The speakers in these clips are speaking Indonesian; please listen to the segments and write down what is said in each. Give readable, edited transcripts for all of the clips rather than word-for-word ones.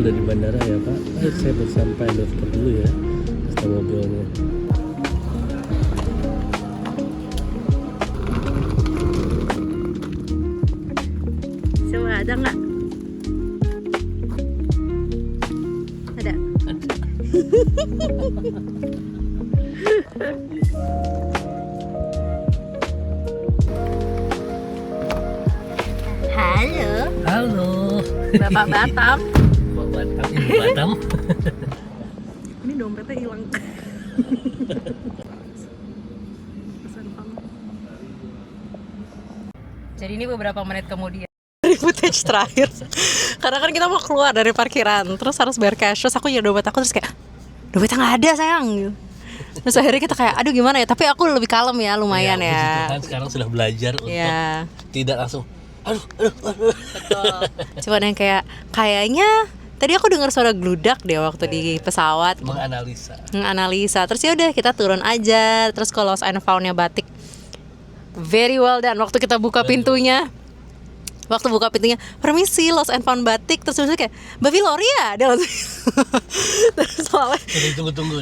udah di bandara ya Pak. Saya baru sampai daftar dulu ya. Daftar mobilnya. Coba ada nggak? Ada. Halo. Halo. Bapak Batam. Bapak Batam, Ibu Batam. Ini dompetnya hilang. Jadi ini beberapa menit kemudian dari footage terakhir. Karena kan kita mau keluar dari parkiran, terus harus bayar cash. Terus aku ya dompet aku, terus kayak dompetnya nggak ada sayang. Terus akhirnya kita kayak aduh gimana ya. Tapi aku lebih kalem ya, lumayan ya. Kan sekarang sudah belajar untuk tidak langsung aduh. Betul. Cuman yang kayaknya tadi aku dengar suara gludak deh waktu di pesawat. Menganalisa. Terus ya udah kita turun aja. Terus kalau lost and found-nya batik very well done. Waktu kita buka pintunya, permisi lost and found batik. Terus misalnya kayak Mbak Viloria, dia langsung terus soalnya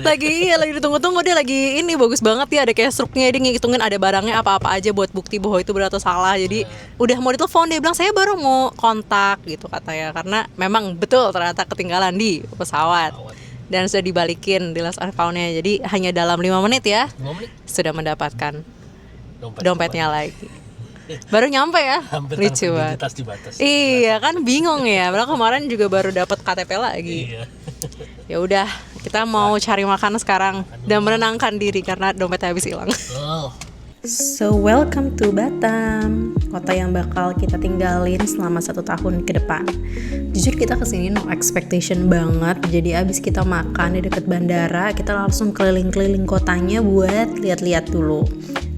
lagi ditunggu-tunggu, dia lagi ini bagus banget ya, ada kayak struknya, dia ngitungin ada barangnya apa-apa aja buat bukti bahwa itu benar atau salah. Jadi udah mau ditelepon, dia bilang saya baru mau kontak gitu katanya, karena memang betul ternyata ketinggalan di pesawat dan sudah dibalikin di lost and found-nya. Jadi hanya dalam 5 menit ya sudah mendapatkan dompetnya lagi. Baru nyampe ya, lucu banget. Iya kan, bingung ya. Padahal kemarin juga baru dapat KTP lagi. Iya. Ya udah, kita mau cari makan sekarang dan menenangkan diri karena dompetnya habis hilang. So welcome to Batam, kota yang bakal kita tinggalin selama 1 tahun ke depan. Jujur kita kesini no expectation banget. Jadi abis kita makan di dekat bandara, kita langsung keliling-keliling kotanya buat lihat-lihat dulu.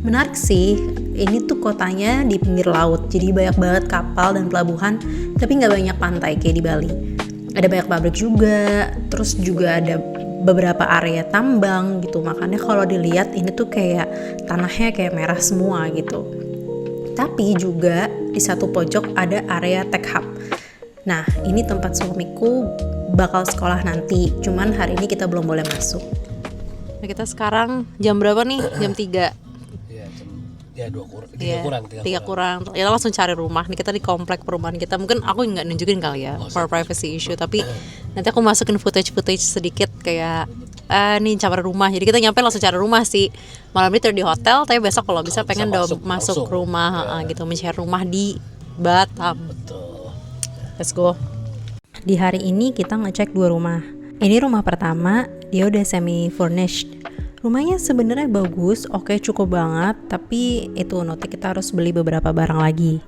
Menarik sih, ini tuh kotanya di pinggir laut, jadi banyak banget kapal dan pelabuhan, tapi nggak banyak pantai kayak di Bali. Ada banyak pabrik juga, terus juga ada beberapa area tambang gitu, makanya kalau dilihat ini tuh kayak tanahnya kayak merah semua gitu. Tapi juga di satu pojok ada area tech hub. Nah, ini tempat suamiku bakal sekolah nanti, cuman hari ini kita belum boleh masuk. Nah, kita sekarang jam berapa nih? Jam 3. Ya 3 kurang. Kita langsung cari rumah nih, kita di komplek perumahan kita. Mungkin aku nggak nunjukin kali ya, for privacy issue. Tapi nanti aku masukin footage sedikit kayak nih cari rumah. Jadi kita nyampe langsung cari rumah sih. Malam ini tidur di hotel, tapi besok kalau bisa pengen masuk rumah gitu, mencari rumah di Batam. Betul. Let's go. Di hari ini kita ngecek 2 rumah. Ini rumah pertama, dia udah semi furnished. Rumahnya sebenarnya bagus, oke, cukup banget, tapi itu nanti kita harus beli beberapa barang lagi.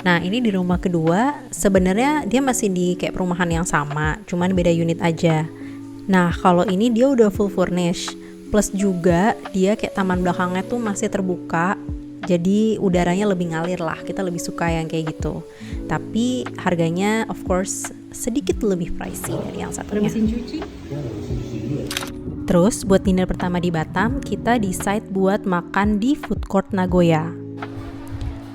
Nah, ini di rumah kedua, sebenarnya dia masih di kayak perumahan yang sama, cuman beda unit aja. Nah, kalau ini dia udah full furnish, plus juga dia kayak taman belakangnya tuh masih terbuka, jadi udaranya lebih ngalir lah, kita lebih suka yang kayak gitu. Tapi harganya of course sedikit lebih pricey dari yang satunya. Mesin cuci? Terus buat dinner pertama di Batam, kita decide buat makan di food court Nagoya.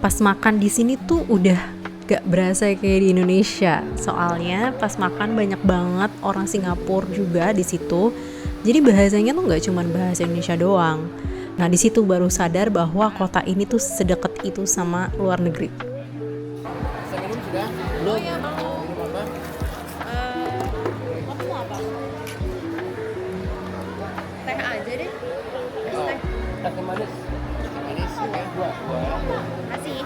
Pas makan di sini tuh udah gak berasa kayak di Indonesia. Soalnya pas makan banyak banget orang Singapura juga di situ. Jadi bahasanya tuh gak cuma bahasa Indonesia doang. Nah, di situ baru sadar bahwa kota ini tuh sedekat itu sama luar negeri. Minum sudah? Belum. Manis ya, dua. Kasih.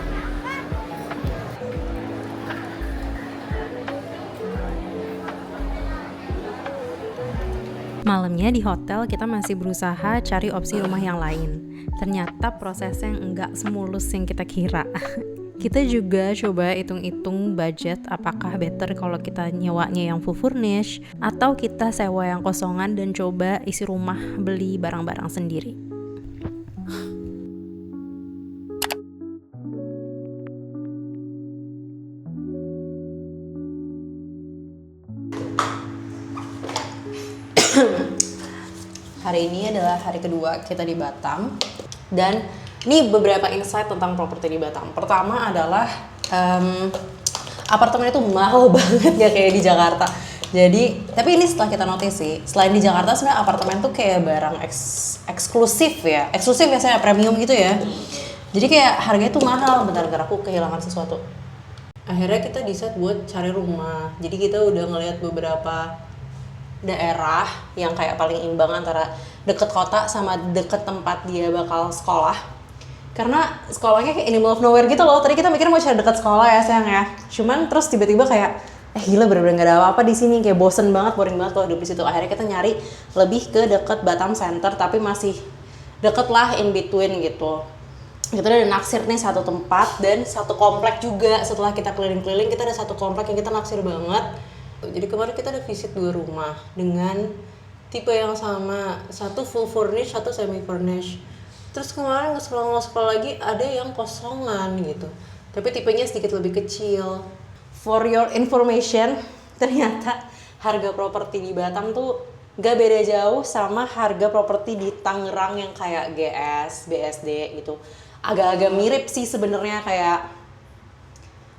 Malamnya di hotel kita masih berusaha cari opsi rumah yang lain. Ternyata prosesnya nggak semulus yang kita kira. Kita juga coba hitung-hitung budget, apakah better kalau kita nyewanya yang full furnish atau kita sewa yang kosongan dan coba isi rumah beli barang-barang sendiri. Hari ini adalah hari kedua kita di Batam dan ini beberapa insight tentang properti di Batam. Pertama adalah apartemen itu mahal banget ya kayak di Jakarta. Jadi, tapi ini setelah kita notice sih, selain di Jakarta sebenarnya apartemen tuh kayak barang eksklusif ya saya premium gitu ya. Jadi kayak harganya tuh mahal. Bentar aku kehilangan sesuatu. Akhirnya kita decide buat cari rumah. Jadi kita udah ngeliat beberapa daerah yang kayak paling imbang antara deket kota sama deket tempat dia bakal sekolah. Karena sekolahnya kayak in the middle of nowhere gitu loh. Tadi kita mikir mau cari deket sekolah ya sayang ya. Cuman terus tiba-tiba kayak gila bener-bener gak ada apa-apa di sini, kayak boring banget kalau hidup di situ. Akhirnya kita nyari lebih ke deket Batam Center tapi masih deket lah in between gitu. Kita udah naksir nih satu tempat dan satu komplek juga. Setelah kita keliling-keliling kita ada satu komplek yang kita naksir banget. Jadi kemarin kita ada visit 2 rumah dengan tipe yang sama, satu full furnished, satu semi furnished. Terus kemarin nge-scroll lagi ada yang kosongan gitu, tapi tipenya sedikit lebih kecil. For your information, ternyata harga properti di Batam tuh gak beda jauh sama harga properti di Tangerang yang kayak GS, BSD gitu. Agak-agak mirip sih sebenarnya kayak,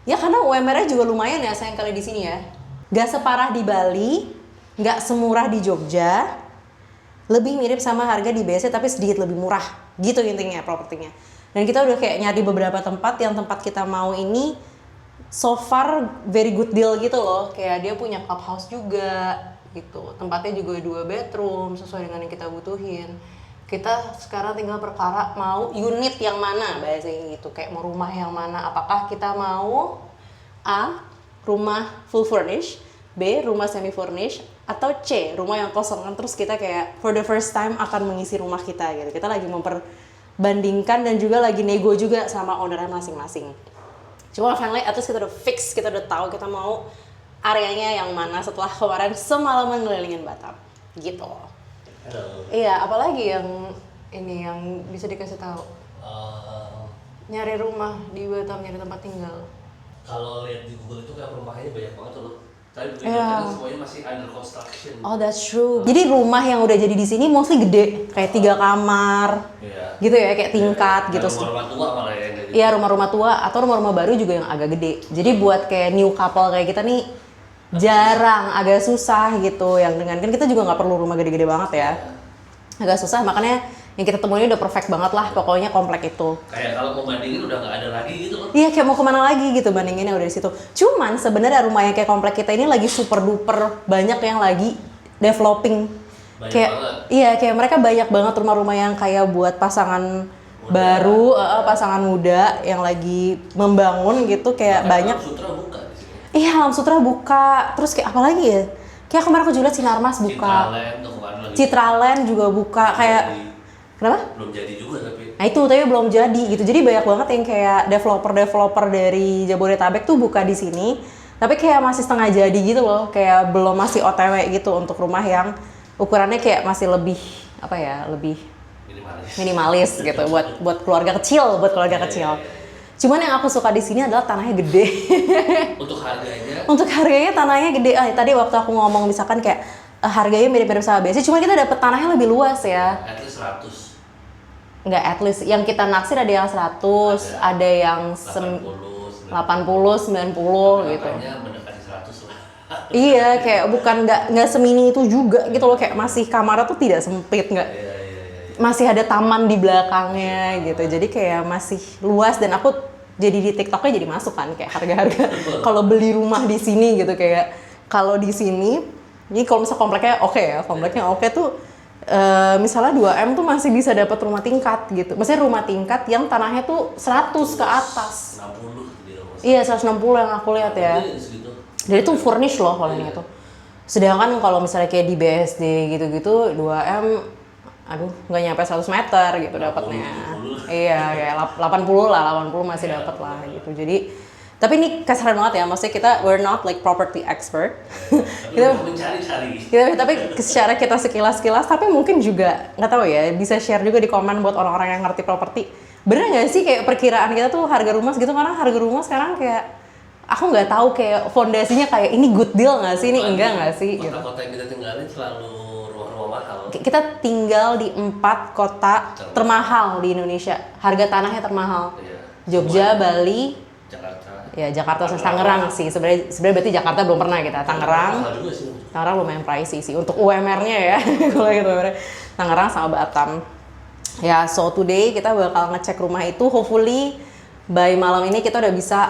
ya karena UMR-nya juga lumayan ya sayang kali di sini ya. Gak separah di Bali, gak semurah di Jogja, lebih mirip sama harga di BSD tapi sedikit lebih murah gitu intinya propertinya. Dan kita udah kayak nyari beberapa tempat yang tempat kita mau ini so far very good deal gitu loh. Kayak dia punya clubhouse juga gitu. Tempatnya juga 2 bedroom sesuai dengan yang kita butuhin. Kita sekarang tinggal perkara mau unit yang mana bahasanya gitu. Kayak mau rumah yang mana. Apakah kita mau A, rumah full furnished, B, rumah semi furnished, atau C, rumah yang kosong. Terus kita kayak for the first time akan mengisi rumah kita gitu. Kita lagi memperbandingkan dan juga lagi nego juga sama ownernya masing-masing. Cuma finally at least kita udah fix, kita udah tahu kita mau areanya yang mana setelah kemarin semalaman ngelilingin Batam gitu. Iya, apalagi yang ini yang bisa dikasih tahu? Nyari rumah di Batam, nyari tempat tinggal. Kalau lihat di Google itu kayak rumahnya banyak banget loh. Tapi kan semuanya masih under construction. Oh, that's true. Jadi rumah yang udah jadi di sini mostly gede, kayak 3 kamar, gitu ya, kayak tingkat gitu. Rumah-rumah tua malah ya. Iya, rumah-rumah tua atau rumah-rumah baru juga yang agak gede. Jadi buat kayak new couple kayak kita nih jarang, agak susah gitu. Yang dengan kan kita juga nggak perlu rumah gede-gede banget ya. Agak susah, makanya yang kita temuin udah perfect banget lah pokoknya komplek itu. Kayak kalau mau bandingin udah nggak ada lagi gitu loh. Iya, kayak mau kemana lagi gitu bandinginnya udah di situ. Cuman sebenarnya rumah yang kayak komplek kita ini lagi super duper banyak yang lagi developing. Kayak banget. Iya, kayak mereka banyak banget rumah-rumah yang kayak buat pasangan muda. Baru, pasangan muda yang lagi membangun gitu kayak banyak. Alam Sutra buka di sini. Iya, Alam Sutra buka. Terus kayak apa lagi ya? Kayak kemarin aku juga liat Sinarmas buka. Citraland juga buka kayak. Kenapa? Belum jadi juga tapi. Nah itu tapi belum jadi gitu. Jadi banyak banget yang kayak developer dari Jabodetabek tuh buka di sini. Tapi kayak masih setengah jadi gitu loh. Kayak belum masih OTW gitu untuk rumah yang ukurannya kayak masih lebih apa ya, lebih minimalis gitu buat keluarga kecil, Cuman yang aku suka di sini adalah tanahnya gede. Untuk harganya? Untuk harganya tanahnya gede. Tadi waktu aku ngomong misalkan kayak harganya mirip-mirip sama BSD, cuma kita dapet tanahnya lebih luas ya. At least 100. Enggak, at least yang kita naksir ada yang 100, ada yang 80, 90 gitu. Makanya mendekati 100 lah. Iya, kayak bukan nggak semini itu juga gitu loh, kayak masih kamarnya tuh tidak sempit, nggak. Masih ada taman di belakangnya gitu. Jadi kayak masih luas dan aku jadi di TikToknya jadi masuk kan kayak harga-harga kalau beli rumah di sini gitu kayak kalau di sini ini kalau misal kompleknya oke tuh misalnya 2M tuh masih bisa dapat rumah tingkat gitu. Maksudnya rumah tingkat yang tanahnya tuh 100 ke atas. 60 Iya, 160 yang aku lihat ya. Jadi itu furnish loh kalau yang itu. Sedangkan kalau misalnya kayak di BSD gitu-gitu 2M nggak nyampe 100 meter gitu dapatnya. Iya, kayak 80 masih dapat lah gitu. Jadi tapi ini kesaran banget ya, maksudnya we're not like property expert. Kita mencari-cari. Tapi secara kita sekilas-kilas, tapi mungkin juga nggak tahu ya, bisa share juga di komen buat orang-orang yang ngerti properti. Bener nggak sih kayak perkiraan kita tuh harga rumah segitu? Karena harga rumah sekarang kayak aku nggak tahu kayak fondasinya kayak ini good deal nggak sih, ini enggak nggak sih? Kota-kota yang kita tinggalin selalu rumah-rumah mahal. Kita tinggal di 4 kota termahal di Indonesia. Harga tanahnya termahal. Iya. Jogja, Bali, Ya Jakarta sama Tangerang sih. Sebenarnya berarti Jakarta belum pernah kita. Tangerang lumayan pricey sih untuk UMR-nya ya. Kalau gitu Tangerang sama Batam. Ya, so today kita bakal ngecek rumah itu. Hopefully by malam ini kita udah bisa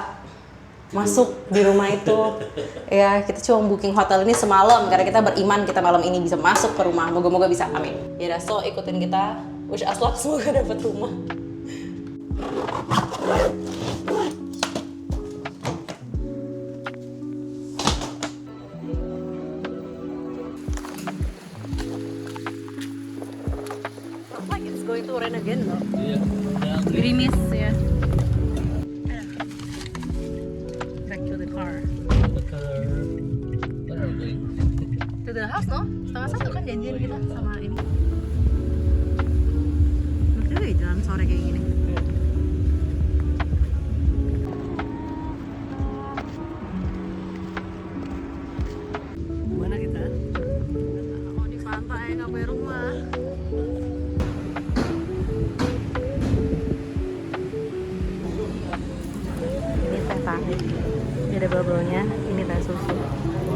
masuk di rumah itu. Ya, kita cuma booking hotel ini semalam karena kita beriman kita malam ini bisa masuk ke rumah. Moga-moga bisa, amin. Ya udah, so ikutin kita. Wish us luck, semoga dapat rumah. It's going to rain again, no? Iya. Gerimis ya. Back to the car. To the house, no? 1:30 kan janjian kita sama ini. Lucu ya jalan sore kayak gini. Mana kita? Oh, di pantai, nggak punya rumah. Ini teh tarik. Ini ada bubble-nya, ini teh susu.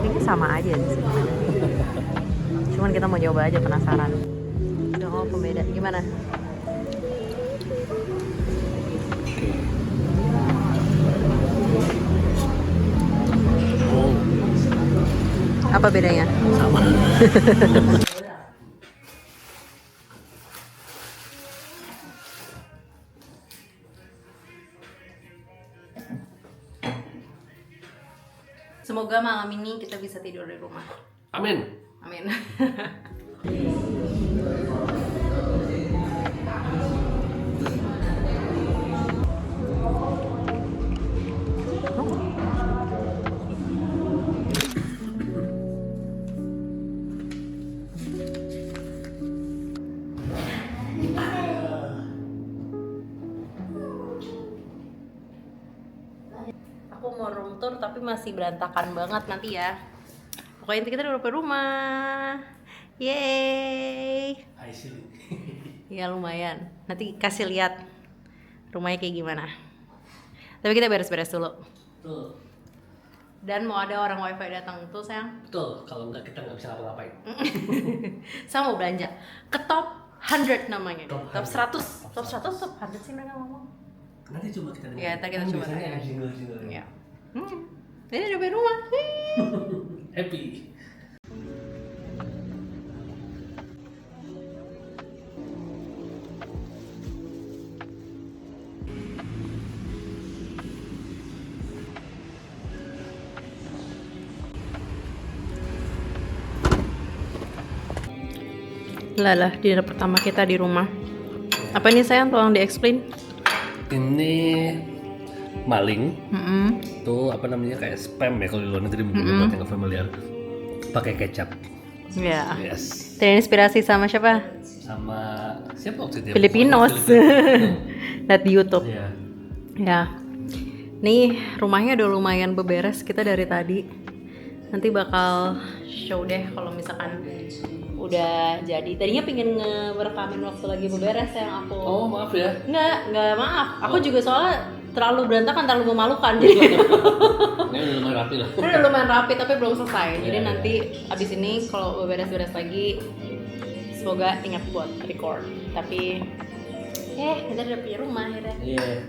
Ini sama aja sih. Cuman kita mau coba aja, penasaran. Oh, pembeda. Gimana? Apa bedanya? Sama. Semoga malam ini kita bisa tidur di rumah. Amin. Amin. Aku mau room tour tapi masih berantakan banget nanti ya. Pokoknya nanti kita udah sampai rumah. Yeay. I see. Ya lumayan. Nanti kasih lihat rumahnya kayak gimana. Tapi kita beres-beres dulu. Betul. Dan mau ada orang wifi datang tuh sayang. Betul. Kalau enggak kita nggak bisa ngapa-ngapain. Saya mau belanja ke top 100 namanya. Top Top 100. Top 100 top 100 sih mereka ngomong. Nanti coba kita dengar. Ya, ntar kita coba Biasanya tanya. ada jingle-jingle. Ya. Ini udah sampai rumah. Happy. Lah, dinner pertama kita di rumah. Apa ini sayang, tolong di-explain. Ini maling. Itu apa namanya kayak spam ya kalau di luar negeri mungkin buat yang nggak familiar. Pakai kecap. Ya. Yes. Terinspirasi sama siapa? Sama siapa waktu itu? Filipinos. Lihat di YouTube. Iya. Ya. Nih rumahnya udah lumayan beberes kita dari tadi. Nanti bakal show deh kalau misalkan udah jadi. Tadinya pengen ngerekamin waktu lagi beberes yang aku. Oh maaf ya. Nggak maaf. Aku juga soalnya terlalu berantakan, terlalu memalukan. Jadi Ini udah lumayan rapi lah. ini udah lumayan rapi tapi belum selesai. Jadi Iya. nanti abis ini kalau beberes-beres lagi, semoga ingat buat record. Tapi kita udah punya rumah akhirnya. Iya.